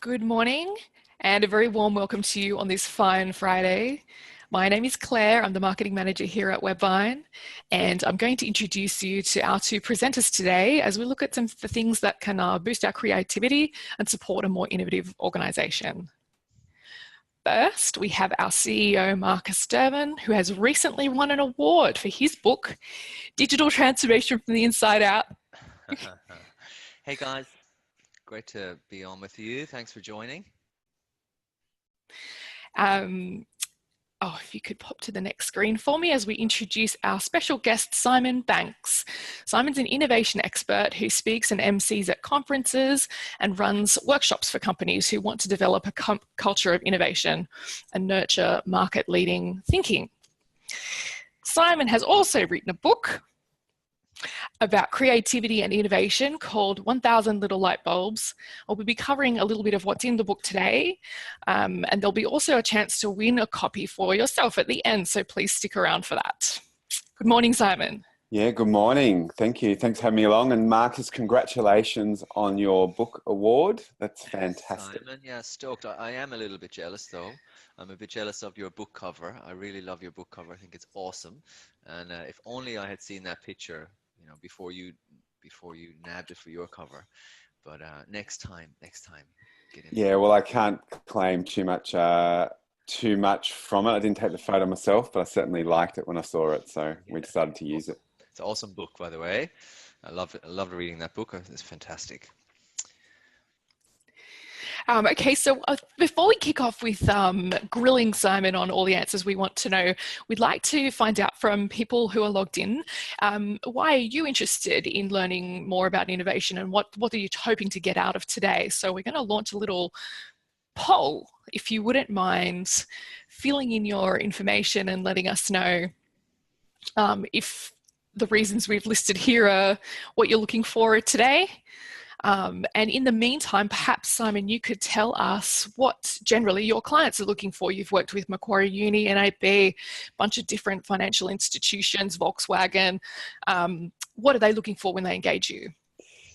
Good morning and a very warm welcome to you on this fine Friday. My name is Claire, I'm the Marketing Manager here at WebVine, and I'm going to introduce you to our two presenters today as we look at some of the things that can boost our creativity and support a more innovative organisation. First, we have our CEO, Marcus Durbin, who has recently won an award for his book, Digital Transformation from the Inside Out. Hey guys, great to be on with you. Thanks for joining. If you could pop to the next screen for me as we introduce our special guest, Simon Banks. Simon's an innovation expert who speaks and MCs at conferences and runs workshops for companies who want to develop a culture of innovation and nurture market-leading thinking. Simon has also written a book about creativity and innovation called 1000 Little Light Bulbs. We'll be covering a little bit of what's in the book today, and there'll be also a chance to win a copy for yourself at the end, so please stick around for that. Good morning, Simon. Yeah, good morning. Thank you. Thanks for having me along. And Marcus, congratulations on your book award. That's fantastic. Simon, yeah, stoked. I am a little bit jealous though. I'm a bit jealous of your book cover. I really love your book cover. I think it's awesome. And if only I had seen that picture, you know, before you nabbed it for your cover. But next time. Get in yeah, there. well, I can't claim too much from it. I didn't take the photo myself, but I certainly liked it when I saw it, so we decided to use it. It's an awesome book, by the way. I loved it. I loved reading that book. It's fantastic. Okay, so before we kick off with grilling Simon on all the answers we want to know, we'd like to find out from people who are logged in, why are you interested in learning more about innovation and what are you hoping to get out of today? So we're going to launch a little poll, if you wouldn't mind filling in your information and letting us know if the reasons we've listed here are what you're looking for today. And in the meantime, perhaps, Simon, you could tell us what generally your clients are looking for. You've worked with Macquarie Uni, NAB, a bunch of different financial institutions, Volkswagen. What are they looking for when they engage you?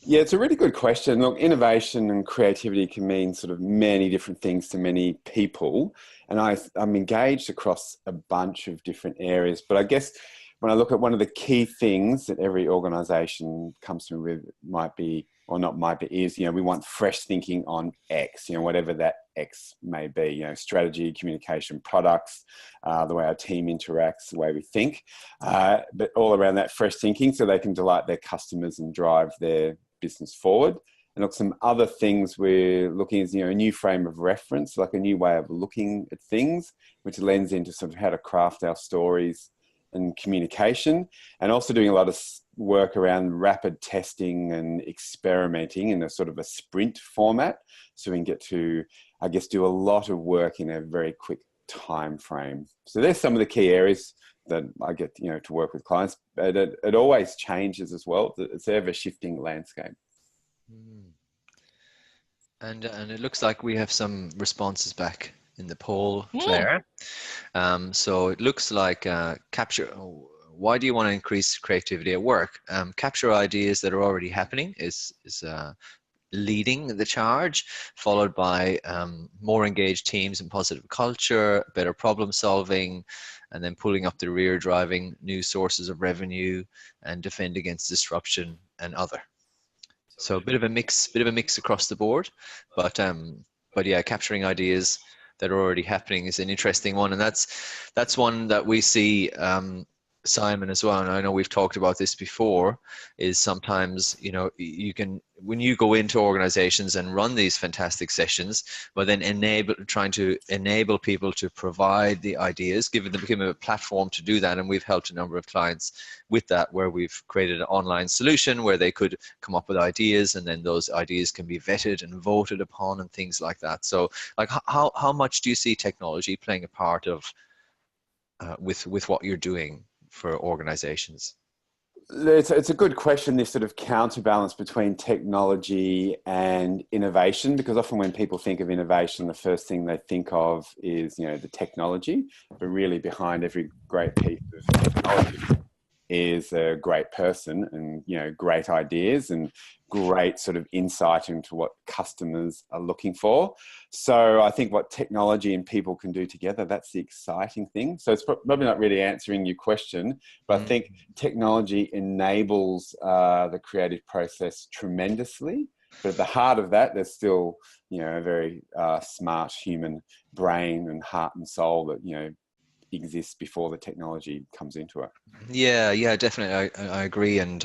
Yeah, it's a really good question. Look, innovation and creativity can mean sort of many different things to many people. And I'm engaged across a bunch of different areas. But I guess when I look at one of the key things that every organisation comes to me with is, you know, we want fresh thinking on X, you know, whatever that X may be, you know, strategy, communication, products, the way our team interacts, the way we think, but all around that fresh thinking so they can delight their customers and drive their business forward. And look, some other things we're looking at, you know, a new frame of reference, like a new way of looking at things, which lends into sort of how to craft our stories and communication, and also doing a lot of work around rapid testing and experimenting in a sort of a sprint format, so we can get to, I guess, do a lot of work in a very quick time frame. So there's some of the key areas that I get, you know, to work with clients, but it always changes as well. It's an ever-shifting landscape. And it looks like we have some responses back in the poll, Claire. So it looks like why do you want to increase creativity at work? Capture ideas that are already happening is leading the charge, followed by more engaged teams and positive culture, better problem solving, and then pulling up the rear, driving new sources of revenue, and defend against disruption and other. So a bit of a mix across the board, but yeah, capturing ideas that are already happening is an interesting one, and that's one that we see, Simon, as well. And I know we've talked about this before, is sometimes, you know, you can, when you go into organizations and run these fantastic sessions, but then trying to enable people to provide the ideas, giving them a platform to do that. And we've helped a number of clients with that, where we've created an online solution where they could come up with ideas, and then those ideas can be vetted and voted upon and things like that. So like, how much do you see technology playing a part of with what you're doing for organizations? It's a good question, this sort of counterbalance between technology and innovation, because often when people think of innovation, the first thing they think of is, you know, the technology, but really behind every great piece of technology is a great person and, you know, great ideas and great sort of insight into what customers are looking for. So I think what technology and people can do together, that's the exciting thing. So it's probably not really answering your question, but I think technology enables the creative process tremendously. But at the heart of that, there's still, you know, a very smart human brain and heart and soul that, you know, exists before the technology comes into it. Yeah, definitely. I agree. And,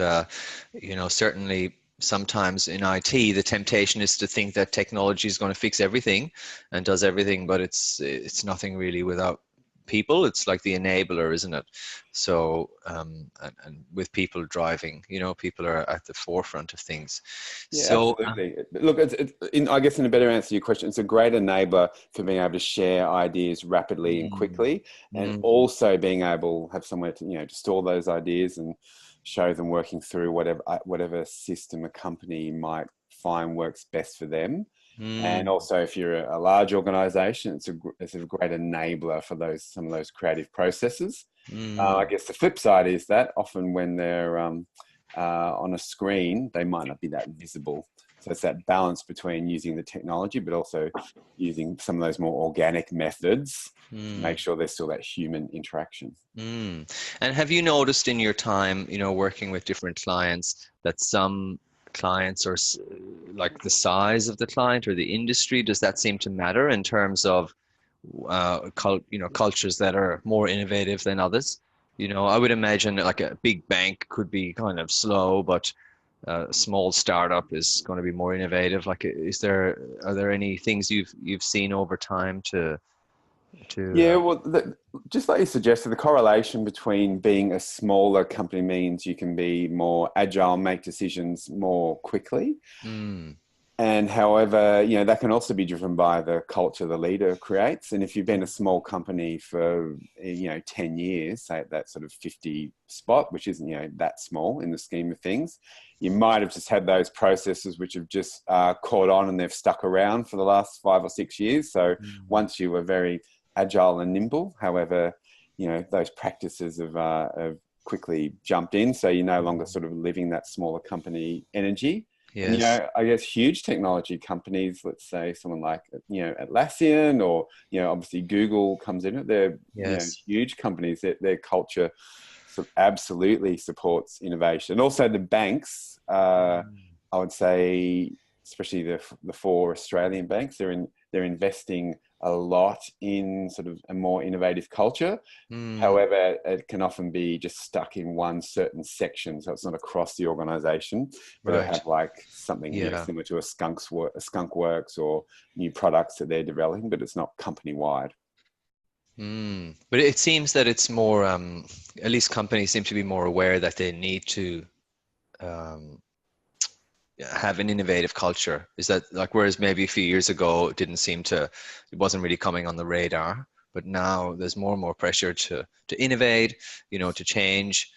you know, certainly sometimes in IT, the temptation is to think that technology is going to fix everything and does everything, but it's nothing really without people. It's like the enabler, isn't it? So, and with people driving, you know, people are at the forefront of things. Yeah, So, absolutely. Look, I guess in a better answer to your question, it's a great enabler for being able to share ideas rapidly and quickly, and also being able to have somewhere to, you know, to store those ideas and show them working through whatever system a company might find works best for them. And also, if you're a large organization, it's a great enabler for some of those creative processes. I guess the flip side is that often when they're on a screen, they might not be that visible. So it's that balance between using the technology, but also using some of those more organic methods to make sure there's still that human interaction. And have you noticed in your time, you know, working with different clients, that some clients are like the size of the client or the industry, does that seem to matter in terms of cultures that are more innovative than others? You know, I would imagine like a big bank could be kind of slow, but a small startup is going to be more innovative. Like, are there any things you've seen over time Yeah, well, just like you suggested, the correlation between being a smaller company means you can be more agile, make decisions more quickly. And however, you know, that can also be driven by the culture the leader creates. And if you've been a small company for, you know, 10 years, say at that sort of 50 spot, which isn't, you know, that small in the scheme of things, you might have just had those processes which have just caught on and they've stuck around for the last 5 or 6 years. So once you were very agile and nimble, however, you know, those practices have quickly jumped in. So you're no longer sort of living that smaller company energy. Yes. And, you know, I guess huge technology companies, let's say someone like, you know, Atlassian or, you know, obviously Google comes in it. They're, you know, huge companies that their culture sort of absolutely supports innovation. Also the banks, I would say, especially the 4 Australian banks, they're investing a lot in sort of a more innovative culture. However, it can often be just stuck in one certain section, so it's not across the organisation. But they have like something you know, similar to a Skunk Works or new products that they're developing, but it's not company wide. But it seems that it's more, at least companies seem to be more aware that they need to have an innovative culture. Is that like, whereas maybe a few years ago it wasn't really coming on the radar, but now there's more and more pressure to innovate, you know, to change,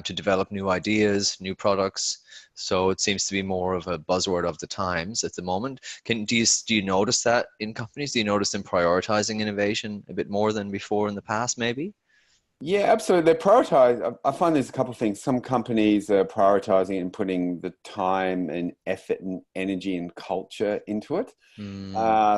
to develop new ideas, new products. So it seems to be more of a buzzword of the times at the moment. Do you notice that in companies? Do you notice them prioritizing innovation a bit more than before in the past, maybe? Yeah, absolutely. They prioritize. I find there's a couple of things. Some companies are prioritizing and putting the time and effort and energy and culture into it.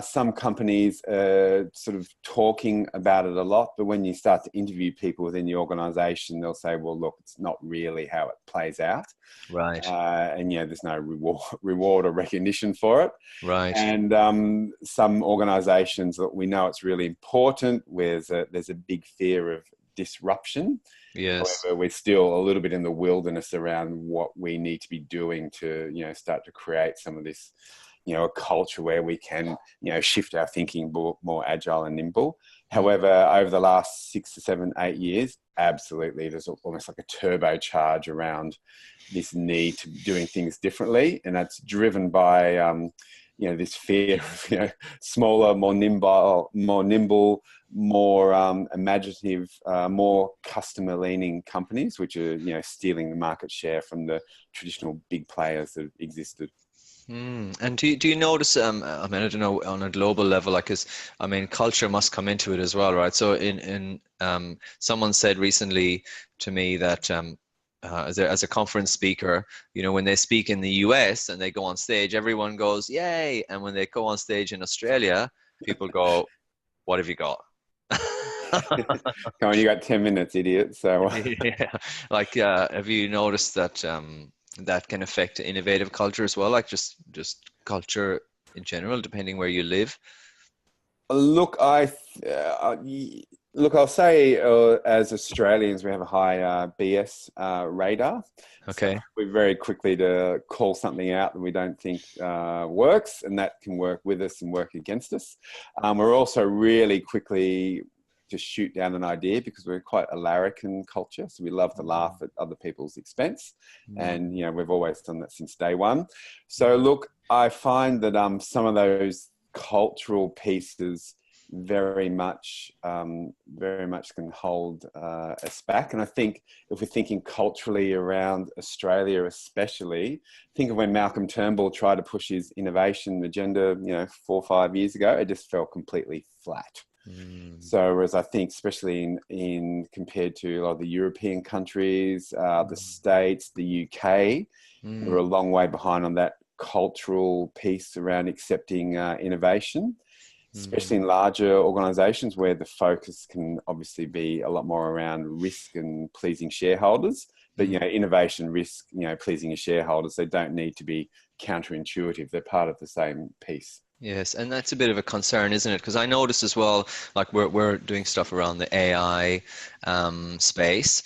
Some companies are sort of talking about it a lot, but when you start to interview people within the organization, they'll say, well, look, it's not really how it plays out. Right. And, you know, there's no reward or recognition for it. Right. And some organizations that we know it's really important, where there's a big fear of disruption. Yes. However, we're still a little bit in the wilderness around what we need to be doing to, you know, start to create some of this, you know, a culture where we can, you know, shift our thinking more agile and nimble. However, over the last 6 to 7, 8 years, absolutely, there's almost like a turbocharge around this need to doing things differently, and that's driven by you know, this fear of, you know, smaller, more nimble, more imaginative, more customer-leaning companies, which are, you know, stealing the market share from the traditional big players that existed. And do you notice, I mean, I don't know, on a global level, like, I mean, culture must come into it as well, right? So someone said recently to me that as a conference speaker, you know, when they speak in the US and they go on stage, everyone goes, yay. And when they go on stage in Australia, people go, what have you got? Come on, you got 10 minutes, idiot. So Yeah. Like, have you noticed that that can affect innovative culture as well? Like just culture in general, depending where you live? look, I'll say as Australians, we have a high BS radar. So Okay. we're very quickly to call something out that we don't think works, and that can work with us and work against us. We're also really quickly to shoot down an idea because we're quite a larrikin culture. So we love to laugh at other people's expense. And, you know, we've always done that since day one. So look, I find that some of those cultural pieces very much can hold us back. And I think if we're thinking culturally around Australia, especially, think of when Malcolm Turnbull tried to push his innovation agenda, you know, 4 or 5 years ago, it just fell completely flat. So whereas I think, especially in compared to a lot of the European countries, the States, the UK, we're a long way behind on that cultural piece around accepting innovation, especially in larger organizations where the focus can obviously be a lot more around risk and pleasing shareholders. But, you know, innovation, risk, you know, pleasing your shareholders, they don't need to be counterintuitive. They're part of the same piece. Yes, and that's a bit of a concern, isn't it? Because I noticed as well, like we're doing stuff around the AI space,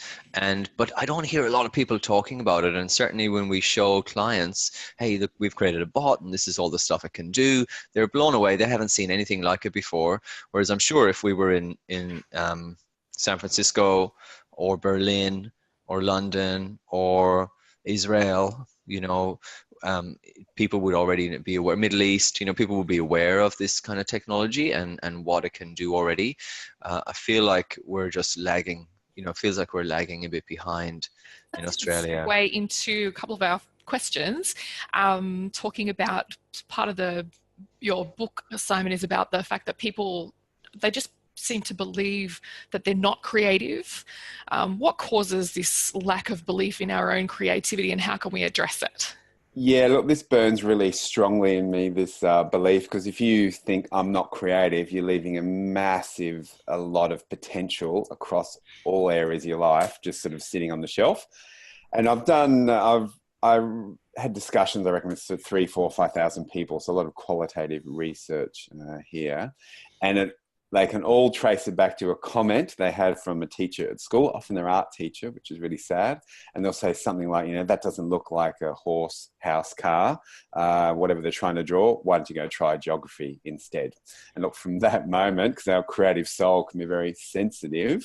but I don't hear a lot of people talking about it. And certainly when we show clients, hey, look, we've created a bot, and this is all the stuff it can do, they're blown away. They haven't seen anything like it before. Whereas I'm sure if we were in San Francisco or Berlin or London or Israel, you know, people would already be aware, Middle East, you know, people would be aware of this kind of technology and what it can do already. I feel like we're just lagging, you know, it feels like we're lagging a bit behind in Australia. Segue into a couple of our questions, talking about part of your book, Simon, is about the fact that people, they just seem to believe that they're not creative. What causes this lack of belief in our own creativity, and how can we address it? Yeah, look, this burns really strongly in me, this belief, because if you think I'm not creative, you're leaving a lot of potential across all areas of your life, just sort of sitting on the shelf. And I've had discussions, I reckon, with 3, 4, 5,000 people, so a lot of qualitative research here. And they can all trace it back to a comment they had from a teacher at school, often their art teacher, which is really sad. And they'll say something like, you know, that doesn't look like a horse, house, car, whatever they're trying to draw. Why don't you go try geography instead? And look, from that moment, because our creative soul can be very sensitive,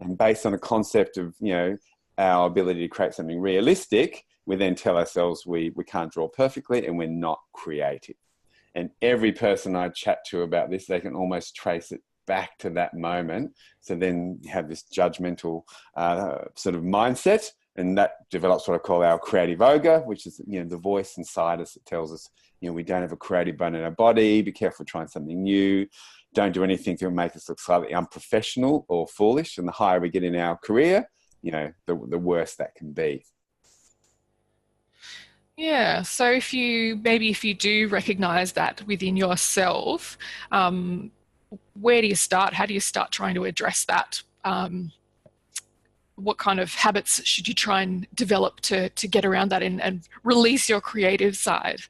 and based on the concept of, you know, our ability to create something realistic, we then tell ourselves we can't draw perfectly and we're not creative. And every person I chat to about this, they can almost trace it back to that moment. So then you have this judgmental sort of mindset, and that develops what I call our creative ogre, which is, you know, the voice inside us that tells us, you know, we don't have a creative bone in our body, be careful trying something new, don't do anything to make us look slightly unprofessional or foolish. And the higher we get in our career, you know, the worse that can be. Yeah, so if you do recognize that within yourself, where do you start? How do you start trying to address that? What kind of habits should you try and develop to get around that and release your creative side?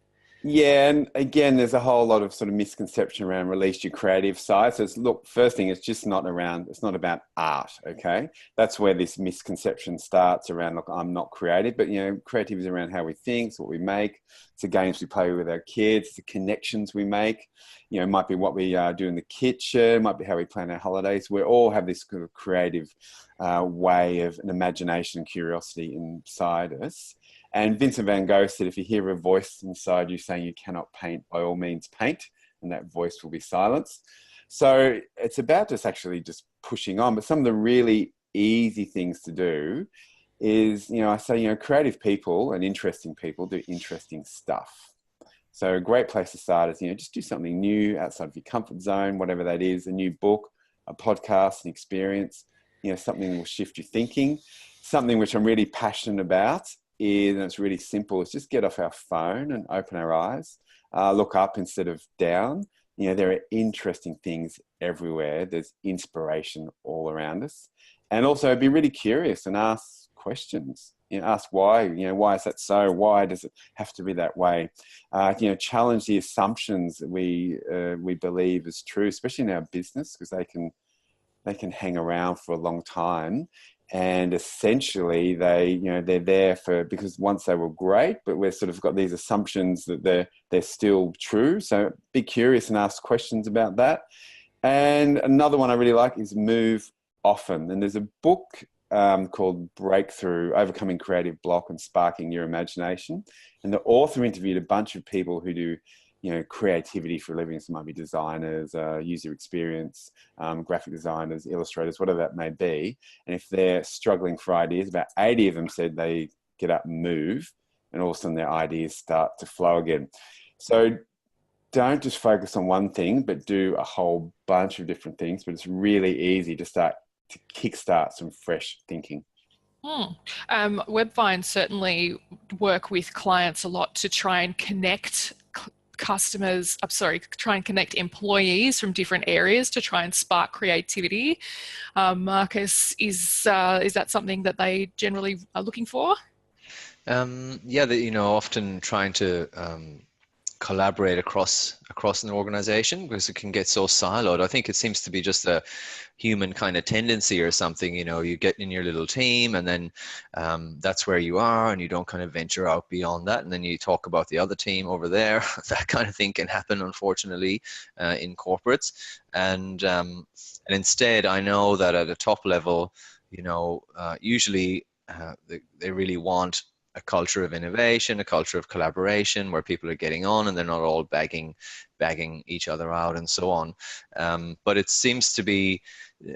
Yeah, and again, there's a whole lot of sort of misconception around release your creative side. So look, first thing, it's not about art, okay? That's where this misconception starts around, look, I'm not creative, but, you know, creative is around how we think, it's what we make, it's the games we play with our kids, it's the connections we make, you know, it might be what we do in the kitchen, it might be how we plan our holidays. We all have this kind of creative way of an imagination and curiosity inside us. And Vincent van Gogh said, if you hear a voice inside you saying you cannot paint, by all means paint, and that voice will be silenced. So it's about just pushing on. But some of the really easy things to do is, you know, I say, you know, creative people and interesting people do interesting stuff. So a great place to start is, you know, just do something new outside of your comfort zone, whatever that is, a new book, a podcast, an experience, you know, something will shift your thinking. something which I'm really passionate about is, and it's really simple, it's just get off our phone and open our eyes, look up instead of down. There are interesting things everywhere. There's inspiration all around us. And also be really curious and ask questions. Ask why. Why is that so? Why does it have to be that way? Challenge the assumptions that we believe is true, especially in our business, because they can hang around for a long time. And essentially they're there because once they were great, but we've sort of got these assumptions that they're still true. So be curious and ask questions about that. And another one I really like is move often. And there's a book called Breakthrough: Overcoming Creative Block and Sparking Your Imagination. And the author interviewed a bunch of people who do creativity for a living. So it might be designers, user experience, graphic designers, illustrators, whatever that may be. And if they're struggling for ideas, about 80 of them said they get up and move, and all of a sudden their ideas start to flow again. So don't just focus on one thing, but do a whole bunch of different things. But it's really easy to start to kickstart some fresh thinking. WebVine certainly work with clients a lot to try and connect try and connect employees from different areas to try and spark creativity. Marcus, is that something that they generally are looking for? Often trying to collaborate across an organization, because it can get so siloed. I think it seems to be just a human kind of tendency or something. You get in your little team, and then that's where you are, and you don't kind of venture out beyond that, and then you talk about the other team over there. That kind of thing can happen, unfortunately, in corporates. And instead, I know that at a top level, usually they really want a culture of innovation, a culture of collaboration, where people are getting on and they're not all bagging each other out and so on. But it seems to be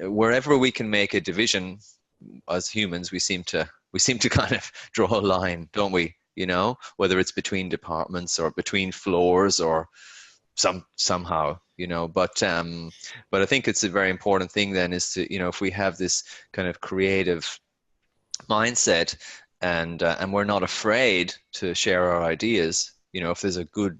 wherever we can make a division as humans, we seem to kind of draw a line, don't we? Whether it's between departments or between floors or somehow. But I think it's a very important thing then is to, if we have this kind of creative mindset, and we're not afraid to share our ideas. If there's a good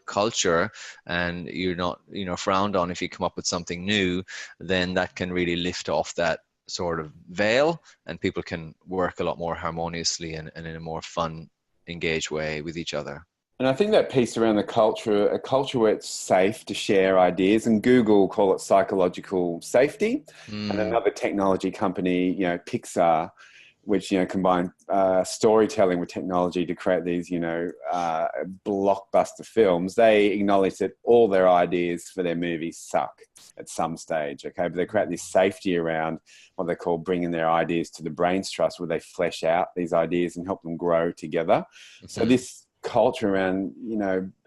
culture, and you're not frowned on if you come up with something new, then that can really lift off that sort of veil, and people can work a lot more harmoniously and in a more fun, engaged way with each other. And I think that piece around a culture where it's safe to share ideas, and Google call it psychological safety, and another technology company, Pixar, which combine storytelling with technology to create these blockbuster films. They acknowledge that all their ideas for their movies suck at some stage, okay, but they create this safety around what they call bringing their ideas to the brains trust, where they flesh out these ideas and help them grow together. So this culture around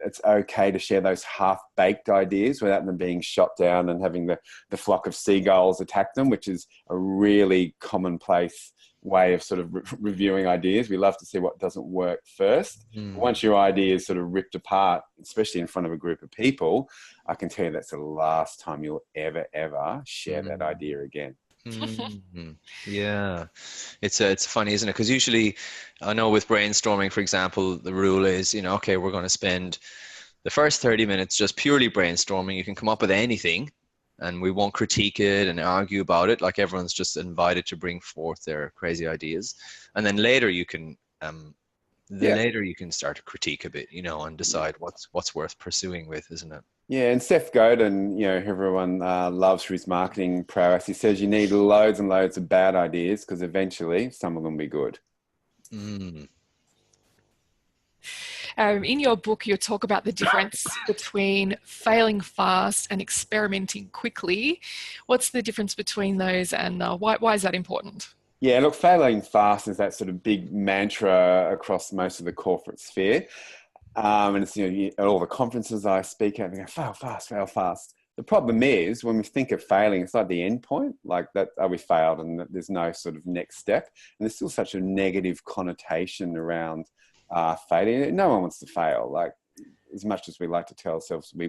it's okay to share those half-baked ideas without them being shot down and having the flock of seagulls attack them, which is a really commonplace way of sort of reviewing ideas. We love to see what doesn't work first. Once your idea is sort of ripped apart, especially in front of a group of people, I can tell you that's the last time you'll ever share that idea again. Yeah, it's funny, isn't it? Because usually, I know with brainstorming, for example, the rule is, okay, we're going to spend the first 30 minutes just purely brainstorming. You can come up with anything, and we won't critique it and argue about it. Like, everyone's just invited to bring forth their crazy ideas, and then later you can later you can start to critique a bit, and decide what's worth pursuing with, isn't it? Yeah, and Seth Godin, who everyone loves for his marketing prowess, he says you need loads and loads of bad ideas because eventually some of them will be good. In your book, you talk about the difference between failing fast and experimenting quickly. What's the difference between those, and why is that important? Yeah, look, failing fast is that sort of big mantra across most of the corporate sphere. And it's, at all the conferences I speak at, they go, fail fast, fail fast. The problem is, when we think of failing, it's like the end point, like that, we failed and there's no sort of next step. And there's still such a negative connotation around failure. No one wants to fail. Like, as much as we like to tell ourselves we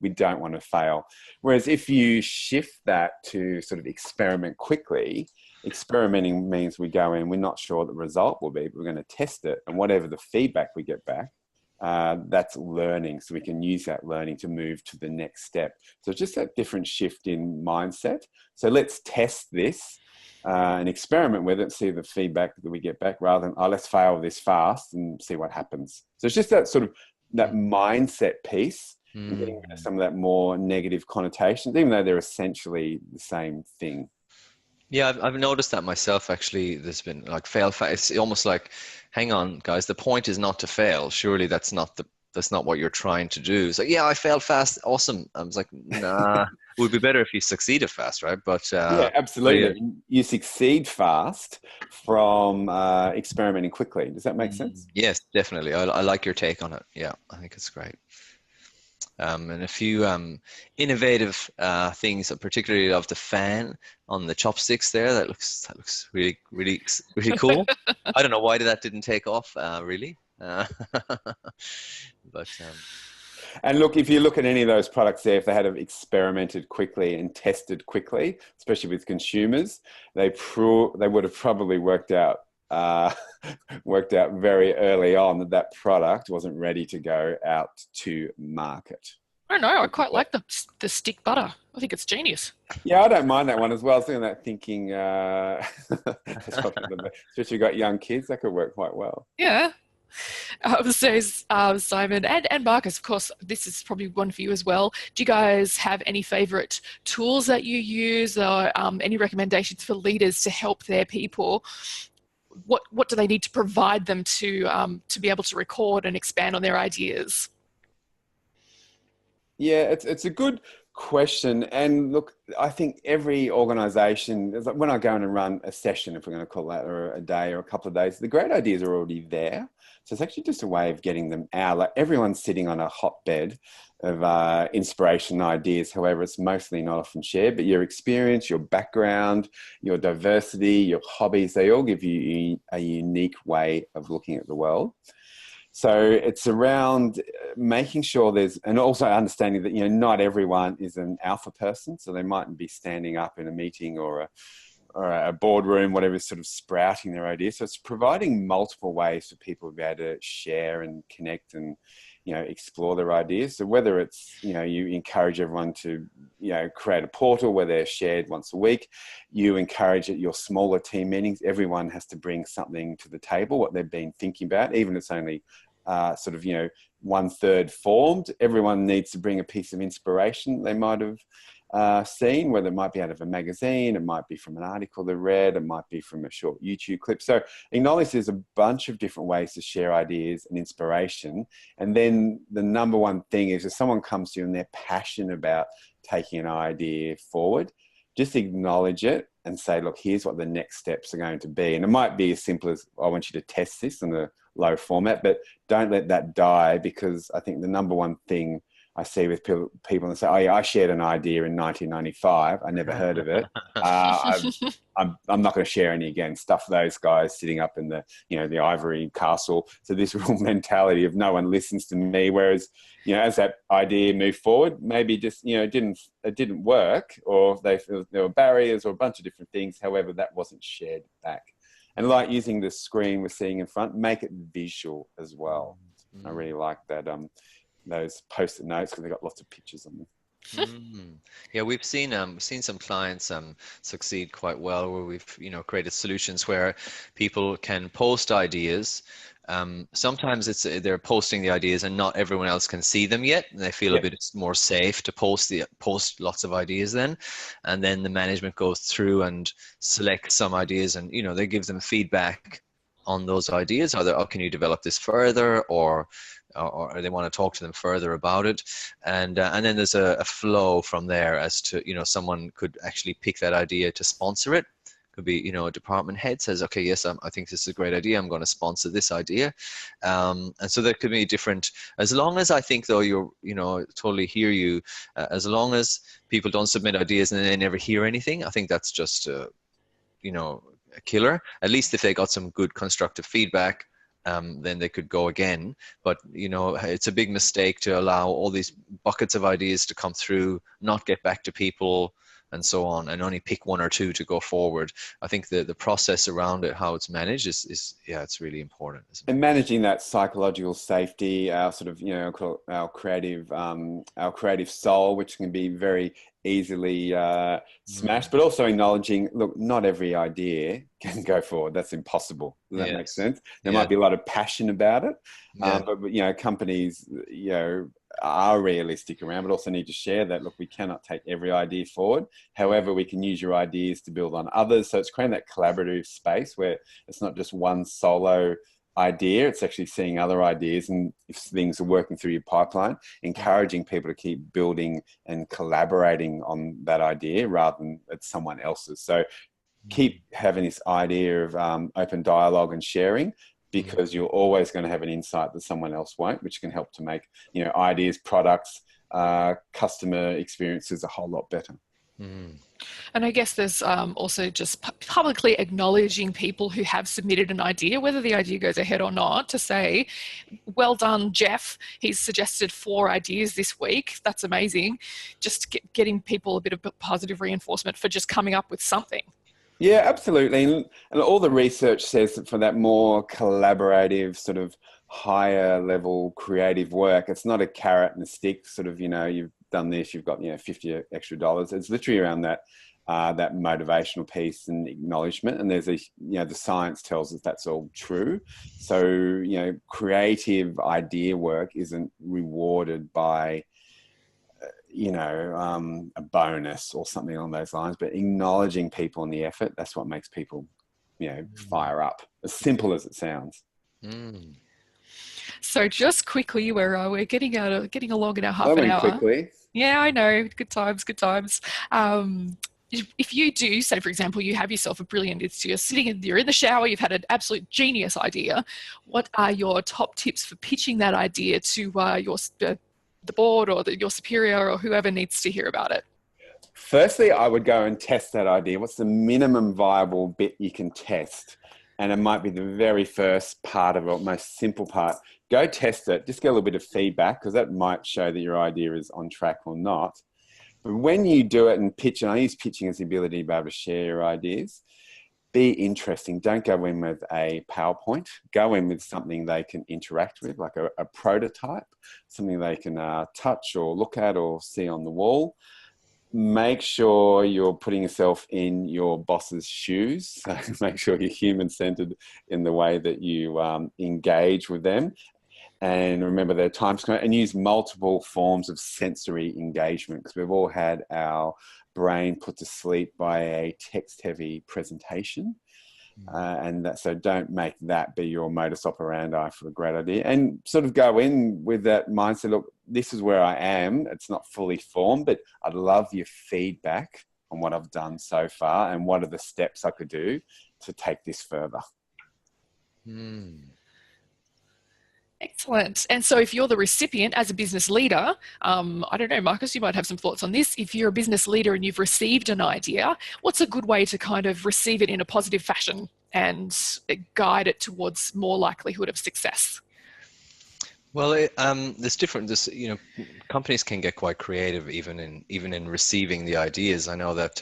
don't want to fail. Whereas if you shift that to sort of experiment quickly, Experimenting means we go in, we're not sure what the result will be, but we're going to test it. And whatever the feedback we get back, that's learning. So we can use that learning to move to the next step. So it's just that different shift in mindset. So let's test this and experiment with it, see the feedback that we get back, rather than, oh, let's fail this fast and see what happens. So it's just that sort of that mindset piece, and getting rid of some of that more negative connotations, even though they're essentially the same thing. Yeah, I've noticed that myself, actually. There's been like fail fast. It's almost like, hang on, guys, the point is not to fail. Surely that's not what you're trying to do. It's like, yeah, I failed fast. Awesome. I was like, nah, it would be better if you succeeded fast, right? But yeah, absolutely. But yeah. You succeed fast from experimenting quickly. Does that make sense? Yes, definitely. I like your take on it. Yeah, I think it's great. And a few innovative things. I particularly love the fan on the chopsticks there. That looks really, really, really cool. I don't know why that didn't take off, really. But and look, if you look at any of those products there, if they had experimented quickly and tested quickly, especially with consumers, they would have probably worked out very early on that product wasn't ready to go out to market. I don't know. I quite like the stick butter. I think it's genius. Yeah, I don't mind that one as well. I was doing that thinking, especially if you've got young kids, that could work quite well. Yeah. So Simon and Marcus, of course, this is probably one for you as well. Do you guys have any favorite tools that you use, or any recommendations for leaders to help their people? What do they need to provide them to be able to record and expand on their ideas? Yeah, it's a good question. And look, I think every organization, when I go in and run a session, if we're going to call that, or a day or a couple of days, the great ideas are already there. So it's actually just a way of getting them out. Like, everyone's sitting on a hotbed of inspiration ideas. However, it's mostly not often shared, but your experience, your background, your diversity, your hobbies, they all give you a unique way of looking at the world. So it's around making sure and also understanding that, not everyone is an alpha person. So they mightn't be standing up in a meeting or a boardroom, whatever, sort of sprouting their ideas. So it's providing multiple ways for people to be able to share and connect and, explore their ideas. So whether it's, you encourage everyone to, create a portal where they're shared once a week, you encourage at your smaller team meetings, everyone has to bring something to the table, what they've been thinking about, even if it's only sort of, 1/3 formed. Everyone needs to bring a piece of inspiration they might have seen, whether it might be out of a magazine, it might be from an article they read, it might be from a short YouTube clip. So acknowledge there's a bunch of different ways to share ideas and inspiration. And then the number one thing is, if someone comes to you and they're passionate about taking an idea forward, just acknowledge it and say, look, here's what the next steps are going to be. And it might be as simple as, I want you to test this in a low format, but don't let that die, because I think the number one thing I see with people and say, oh yeah, I shared an idea in 1995. I never heard of it. I'm not going to share any again. Stuff those guys sitting up in the, the ivory castle. So this real mentality of no one listens to me. Whereas, as that idea moved forward, maybe just, it didn't work, or there were barriers or a bunch of different things. However, that wasn't shared back. And like using the screen we're seeing in front, make it visual as well. I really like that. Those Post-it notes, because they've got lots of pictures on them. Yeah, we've seen some clients succeed quite well, where we've created solutions where people can post ideas. Sometimes they're posting the ideas and not everyone else can see them yet, and they feel a bit more safe to post lots of ideas then, and then the management goes through and selects some ideas, and they give them feedback on those ideas. Either, can you develop this further, or they want to talk to them further about it, and then there's a flow from there as to someone could actually pick that idea to sponsor it. Could be a department head says, okay, yes, I think this is a great idea, I'm going to sponsor this idea, and so there could be different, as long as I think though totally hear you, as long as people don't submit ideas and they never hear anything, I think that's just a killer. At least if they got some good constructive feedback, then they could go again. But it's a big mistake to allow all these buckets of ideas to come through, not get back to people, and so on, and only pick one or two to go forward. I think the process around it, how it's managed, is yeah, it's really important, isn't it? And managing that psychological safety, our sort of, you know, our creative soul, which can be very easily smashed, but also acknowledging, look, not every idea can go forward. That's impossible. Does that make sense? There might be a lot of passion about it, but you know, companies, you know, are realistic around, but also need to share that, look, we cannot take every idea forward. However, we can use your ideas to build on others. So it's creating that collaborative space where it's not just one solo idea, it's actually seeing other ideas, and if things are working through your pipeline, encouraging people to keep building and collaborating on that idea rather than it's someone else's. So keep having this idea of open dialogue and sharing, because you're always going to have an insight that someone else won't, which can help to make, you know, ideas, products, customer experiences a whole lot better. And I guess there's also just publicly acknowledging people who have submitted an idea, whether the idea goes ahead or not, to say, well done, Jeff. He's suggested 4 ideas this week. That's amazing. Just getting people a bit of positive reinforcement for just coming up with something. Yeah, absolutely. And all the research says that for that more collaborative, sort of higher level creative work, it's not a carrot and a stick sort of, you know, you've done this, you've got, you know, $50 extra. It's literally around that that motivational piece and acknowledgement. And there's a, you know, the science tells us that's all true. So, you know, creative idea work isn't rewarded by, you know, a bonus or something along those lines, but acknowledging people and the effort, that's what makes people, you know, fire up, as simple as it sounds. So just quickly, we're getting along in our half an hour. Quickly. Yeah, I know. Good times, good times. If you do, say, for example, you have yourself a brilliant, you're in the shower, you've had an absolute genius idea. What are your top tips for pitching that idea to the board or your superior or whoever needs to hear about it? Firstly, I would go and test that idea. What's the minimum viable bit you can test? And it might be the very first part of it, most simple part. Go test it, just get a little bit of feedback, because that might show that your idea is on track or not. But when you do it and pitch, and I use pitching as the ability to be able to share your ideas, be interesting. Don't go in with a PowerPoint. Go in with something they can interact with, like a prototype, something they can touch or look at or see on the wall. Make sure you're putting yourself in your boss's shoes. So make sure you're human-centered in the way that you engage with them. And remember their time constraint, and use multiple forms of sensory engagement, because we've all had our brain put to sleep by a text-heavy presentation. So don't make that be your modus operandi for a great idea, and sort of go in with that mindset, look, this is where I am. It's not fully formed, but I'd love your feedback on what I've done so far and what are the steps I could do to take this further. Excellent. And so if you're the recipient as a business leader, I don't know, Marcus, you might have some thoughts on this. If you're a business leader and you've received an idea, what's a good way to kind of receive it in a positive fashion and guide it towards more likelihood of success? Well, there's different. You know, companies can get quite creative even in receiving the ideas. I know that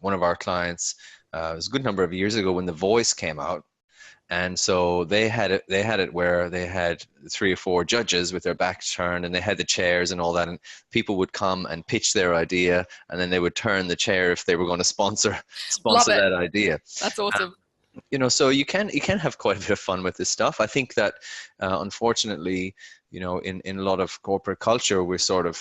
one of our clients, it was a good number of years ago when The Voice came out. And so they had it where they had 3 or 4 judges with their backs turned, and they had the chairs and all that, and people would come and pitch their idea, and then they would turn the chair if they were going to sponsor that idea. That's awesome. You know, so you can have quite a bit of fun with this stuff. I think that unfortunately, you know, in a lot of corporate culture, we sort of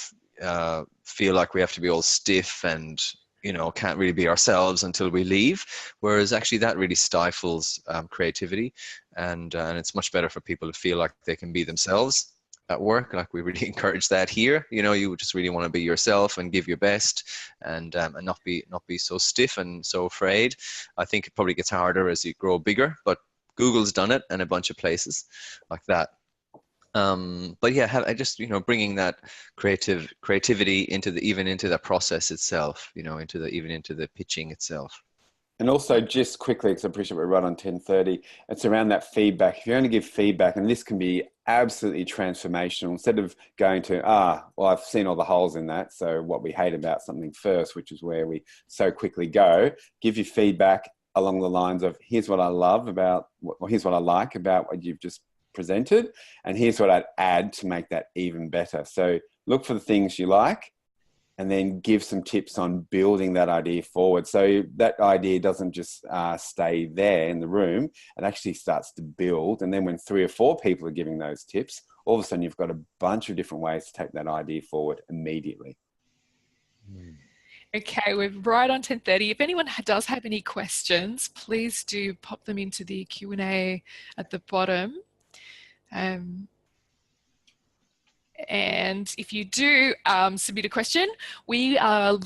feel like we have to be all stiff and, you know, can't really be ourselves until we leave, whereas actually that really stifles creativity, and it's much better for people to feel like they can be themselves at work. Like, we really encourage that here. You know, you just really want to be yourself and give your best, and not be so stiff and so afraid. I think it probably gets harder as you grow bigger, but Google's done it and a bunch of places like that. But yeah, I just, you know, bringing that creativity into that process itself, you know, into the pitching itself. And also just quickly, because I appreciate we're right on 10:30, it's around that feedback. If you only give feedback, and this can be absolutely transformational, instead of going to, well, I've seen all the holes in that, so what we hate about something first, which is where we so quickly go, give you feedback along the lines of, here's what I love about, or here's what I like about what you've just presented, and here's what I'd add to make that even better. So look for the things you like, and then give some tips on building that idea forward. So that idea doesn't just stay there in the room, it actually starts to build. And then when 3 or 4 people are giving those tips, all of a sudden you've got a bunch of different ways to take that idea forward immediately. Okay, we're right on 10:30. If anyone does have any questions, please do pop them into the Q&A at the bottom. And if you do submit a question, we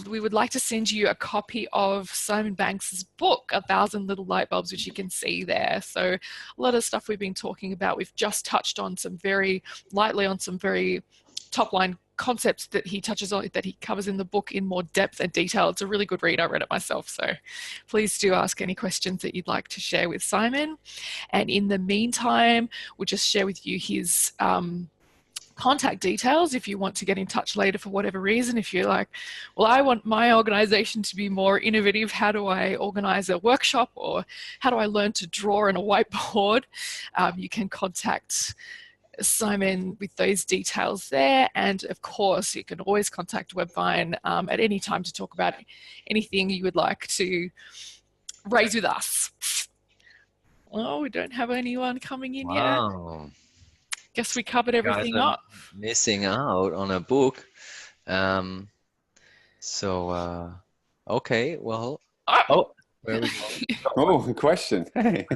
would like to send you a copy of Simon Banks's book, 1,000 Little Light Bulbs, which you can see there. So a lot of stuff we've been talking about, we've just touched on some very lightly on some very top line concepts that he touches on, that he covers in the book in more depth and detail. It's a really good read. I read it myself. So please do ask any questions that you'd like to share with Simon. And in the meantime, we'll just share with you his contact details if you want to get in touch later for whatever reason. If you're like, well, I want my organization to be more innovative, how do I organize a workshop, or how do I learn to draw on a whiteboard, you can contact Simon with those details there. And of course, you can always contact WebVine at any time to talk about anything you would like to raise with us. Oh, we don't have anyone coming in yet. Guess we covered everything up. Missing out on a book. Okay, well. Where are we going? A question. Hey.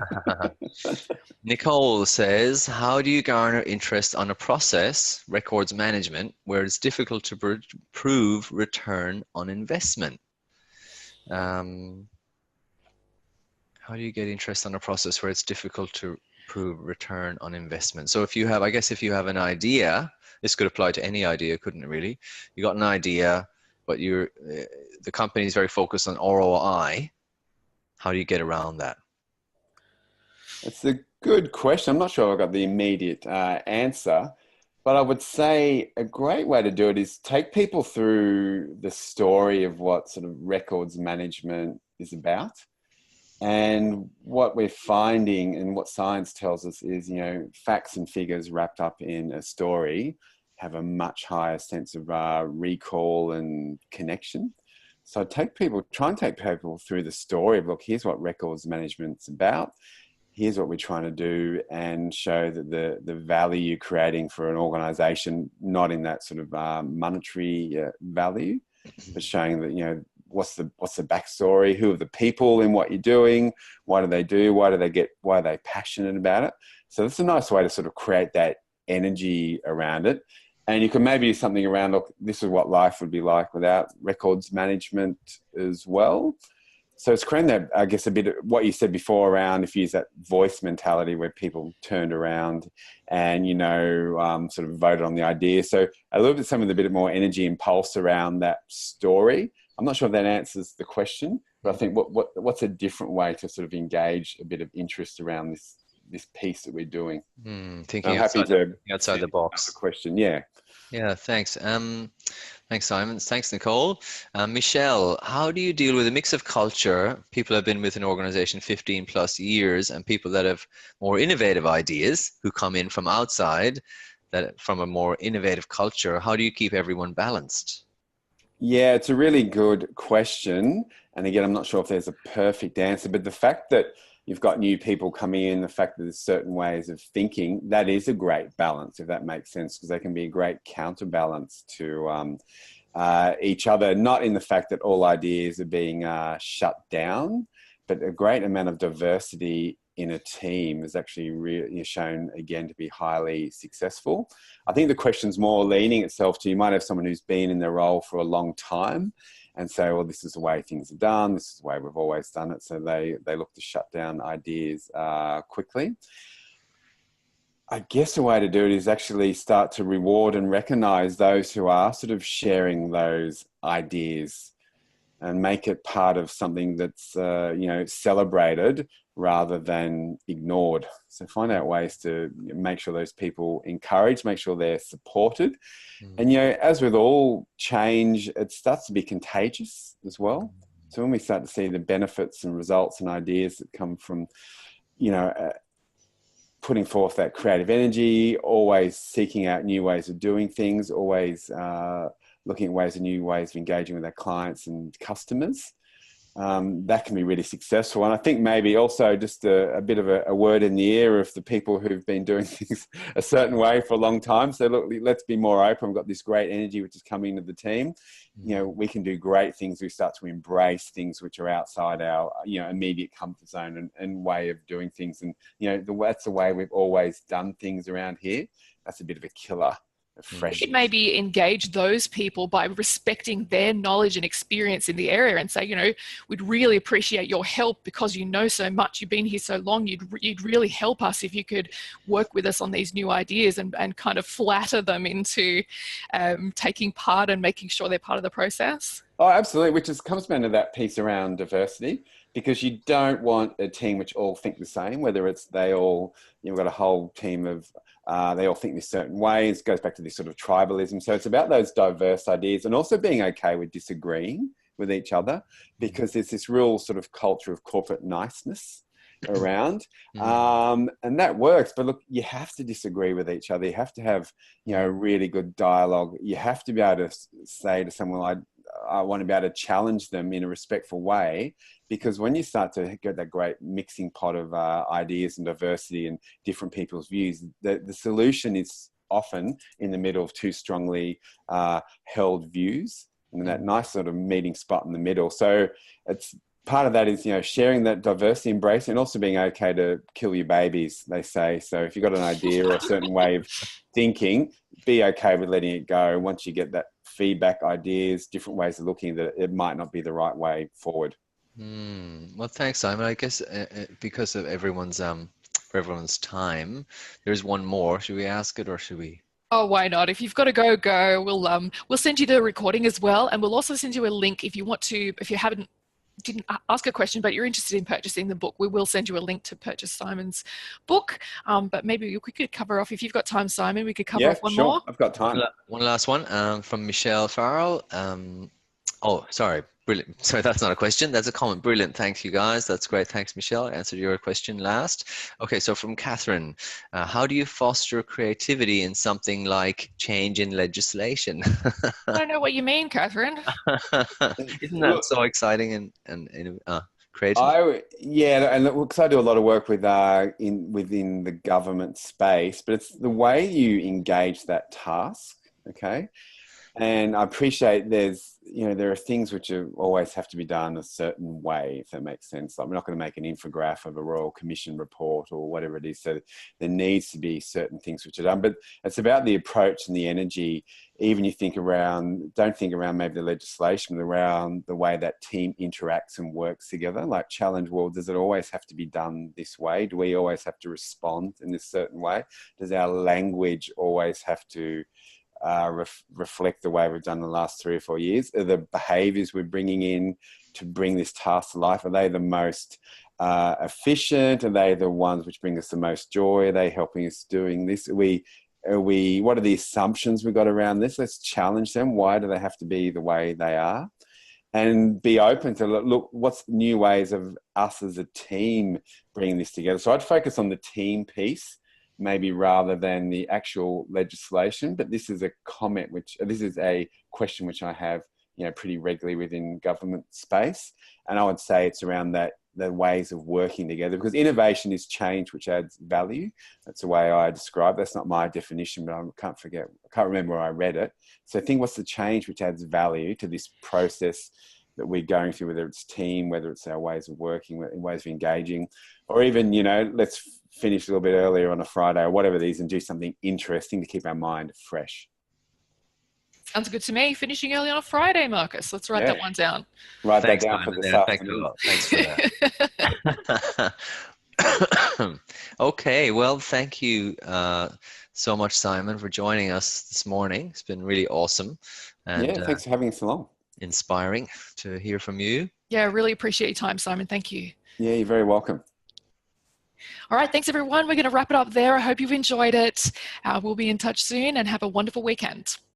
Nicole says, how do you garner interest on a process, records management, where it's difficult to prove return on investment? How do you get interest on a process where it's difficult to prove return on investment? So if you have, I guess if you have an idea, this could apply to any idea, couldn't it really? You got an idea, but the company is very focused on ROI. How do you get around that? It's a good question. I'm not sure I've got the immediate answer, but I would say a great way to do it is take people through the story of what sort of records management is about. And what we're finding and what science tells us is, facts and figures wrapped up in a story have a much higher sense of recall and connection. So try and take people through the story of, look, here's what records management's about. Here's what we're trying to do, and show that the value you're creating for an organization, not in that sort of monetary value, but showing that, what's the backstory, who are the people in what you're doing, what do they do, why are they passionate about it. So that's a nice way to sort of create that energy around it. And you can maybe do something around, look, this is what life would be like without records management as well. So it's creating that, I guess, a bit of what you said before around, if you use that voice mentality where people turned around and, sort of voted on the idea. So a little bit, some of the bit more energy and pulse around that story. I'm not sure if that answers the question, but I think what's a different way to sort of engage a bit of interest around this piece that we're doing? Thinking outside the box. Question, yeah. Yeah, thanks. Thanks, Simon. Thanks, Nicole. Michelle, how do you deal with a mix of culture? People have been with an organization 15 plus years, and people that have more innovative ideas who come in from outside, that from a more innovative culture. How do you keep everyone balanced? Yeah, it's a really good question. And again, I'm not sure if there's a perfect answer, but the fact that you've got new people coming in, the fact that there's certain ways of thinking, that is a great balance, if that makes sense, because they can be a great counterbalance to each other, not in the fact that all ideas are being shut down, but a great amount of diversity in a team is actually really shown again to be highly successful. I think the question's more leaning itself to, you might have someone who's been in their role for a long time and say, well, this is the way things are done, this is the way we've always done it. So they look to shut down ideas quickly. I guess the way to do it is actually start to reward and recognize those who are sort of sharing those ideas and make it part of something that's, celebrated rather than ignored. So find out ways to make sure those people encouraged, make sure they're supported. And, as with all change, it starts to be contagious as well. So when we start to see the benefits and results and ideas that come from, putting forth that creative energy, always seeking out new ways of doing things, always looking at new ways of engaging with our clients and customers, that can be really successful. And I think maybe also just a bit of a word in the ear of the people who've been doing things a certain way for a long time. So look, let's be more open. We've got this great energy which is coming into the team. We can do great things. We start to embrace things which are outside our immediate comfort zone and way of doing things. And that's the way we've always done things around here. That's a bit of a killer. We should maybe engage those people by respecting their knowledge and experience in the area and say, we'd really appreciate your help because you know so much, you've been here so long, you'd really help us if you could work with us on these new ideas and kind of flatter them into taking part and making sure they're part of the process. Oh, absolutely, which comes down to that piece around diversity, because you don't want a team which all think the same, whether it's you've got a whole team of they all think this certain way. It goes back to this sort of tribalism. So it's about those diverse ideas and also being okay with disagreeing with each other, because there's this real sort of culture of corporate niceness around. And that works. But look, you have to disagree with each other. You have to have, really good dialogue. You have to be able to say to someone, I want to be able to challenge them in a respectful way, because when you start to get that great mixing pot of ideas and diversity and different people's views, the solution is often in the middle of two strongly held views, and that nice sort of meeting spot in the middle. So it's part of that is, sharing that diversity, embracing, and also being okay to kill your babies, they say. So if you've got an idea or a certain way of thinking, be okay with letting it go. Once you get that feedback, ideas, different ways of looking, that it might not be the right way forward. Well, thanks, Simon. I guess because of everyone's time, there's one more. Should we ask it or should we? Oh, why not? If you've got to go. We'll send you the recording as well, and we'll also send you a link if you want to. If you didn't ask a question, but you're interested in purchasing the book, we will send you a link to purchase Simon's book. But maybe we could cover off, if you've got time, Simon, we could cover off one more. I've got time. One last one from Michelle Farrell. Oh, sorry. Brilliant. Sorry, that's not a question. That's a comment. Brilliant. Thanks, you guys. That's great. Thanks, Michelle. I answered your question last. Okay, so from Catherine, how do you foster creativity in something like change in legislation? I don't know what you mean, Catherine. Isn't that so exciting and creative? And because I do a lot of work with within the government space, but it's the way you engage that task. Okay. And I appreciate there are things which always have to be done a certain way, if that makes sense. Like, we're not going to make an infograph of a Royal Commission report or whatever it is. So there needs to be certain things which are done. But it's about the approach and the energy. Even don't think around maybe the legislation, but around the way that team interacts and works together. Like, challenge, well, does it always have to be done this way? Do we always have to respond in this certain way? Does our language always have to reflect the way we've done the last 3 or 4 years? Are the behaviours we're bringing in to bring this task to life, are they the most efficient? Are they the ones which bring us the most joy? Are they helping us doing this? What are the assumptions we've got around this? Let's challenge them. Why do they have to be the way they are? And be open to look, what's new ways of us as a team bringing this together? So I'd focus on the team piece, maybe rather than the actual legislation. But this is a question which I have, pretty regularly within government space. And I would say it's around the ways of working together, because innovation is change which adds value. That's the way I describe it. That's not my definition, but I can't remember where I read it. So I think, what's the change which adds value to this process that we're going through, whether it's team, whether it's our ways of working, ways of engaging, or even, let's finish a little bit earlier on a Friday or whatever it is and do something interesting to keep our mind fresh. Sounds good to me. Finishing early on a Friday, Marcus. Let's write that one down. Write that down for this afternoon. Thanks for that. Okay, well, thank you so much, Simon, for joining us this morning. It's been really awesome. And, thanks for having us along. inspiring to hear from you. Yeah, I really appreciate your time, Simon. Thank you. Yeah, you're very welcome. All right, thanks everyone. We're going to wrap it up there. I hope you've enjoyed it. We'll be in touch soon and have a wonderful weekend.